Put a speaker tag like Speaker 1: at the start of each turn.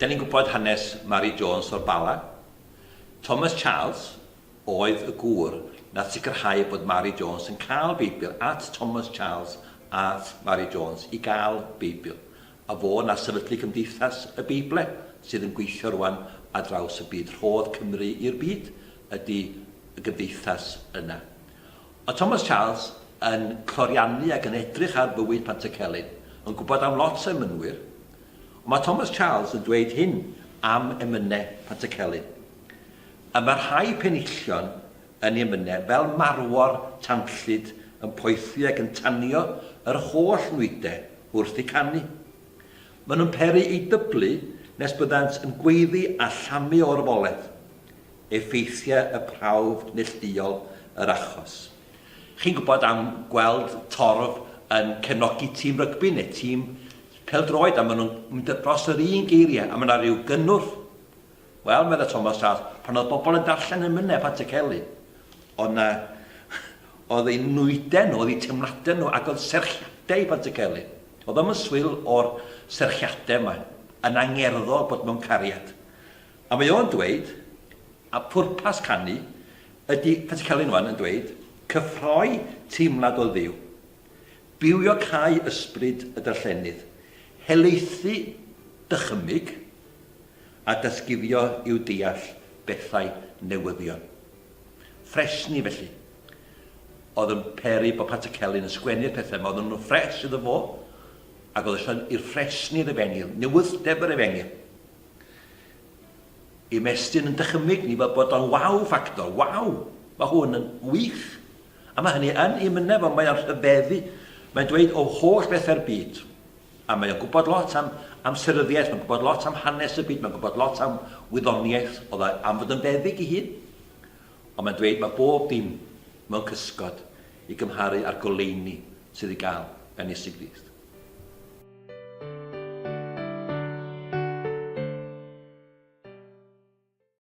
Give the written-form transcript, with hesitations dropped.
Speaker 1: Da ni'n gwybod hanes Mary Jones o'r Bala. Thomas Charles oedd y gŵr na sicrhau bod Mary Jones yn cael Beibl at Thomas Charles at Mary Jones i gael Beibl. A fo na sefydlu Cymdeithas y Beibl sydd yn gweithio rwan a draws y byd. Rhodd Cymru i'r byd ydy y gymdeithas yna. O Thomas Charles yn cloriannu ac yn edrych ar fywyd Pantycelyn, yn gwybod am lot o emynwyr. Mae Thomas Charles yn dweud hyn am emynau Pantycelyn. A mae rhai penillion yn ei emynau fel marwor tanllyd yn poethi ac yn tanio yr holl nwydau wrth ei canu. Maen nhw'n peri ei dyblu nes byddant yn gweiddi a llamu o'r foledd, effeithiau y prawf neilltuol yr achos. Chi'n gwybod am gweld torf yn cefnogi tîm rygbi neu tîm pêl-droed, a maen nhw'n mynd dros yr un geiriau, a maen nhw rhyw gynnwrf. Wel, meddwl Thomas Charles, pan oedd bobl yn darllen y mynau Pantycelyn, oedd ei nwydau nhw, oedd ei teimladau nhw, ac oedd serchiadau Pantycelyn. Oedd am y swyl o'r serchiadau yma, yn angerddol bod mewn cariad. A mae o'n dweud, a pwrpas canu, ydy Pantycelyn wan yn dweud, cyffroi teimlad o ddiw, bywio cael ysbryd y darllenydd, helaethu dychymyg, a dysgifio i'w deall bethau newyddion. Ffresni felly. Oedd yn peri bod Pantycelyn yn sgwennu'r pethau, oedd nhw'n ffres iddo fo, ac oedd eisiau i'r ffresni'r efengyl, newyddeb yr efengyl. I mestyn yn dychymyg ni fel bod o'n waw ffactor, waw, mae hwn yn wych. A mae hynny yn ei mynef, ond mae'n rhyfeddu. Mae'n dweud o holl bethau'r byd. A mae'n gwybod lot am seryddiaeth, mae'n gwybod lot am hanes y byd, mae'n gwybod lot am wyddoniaeth, oedd am fod yn feddyg i hun. Ond mae'n dweud mae bob dim mewn cysgod i gymharu ar goleuni sydd i gael gan Iesu Grist.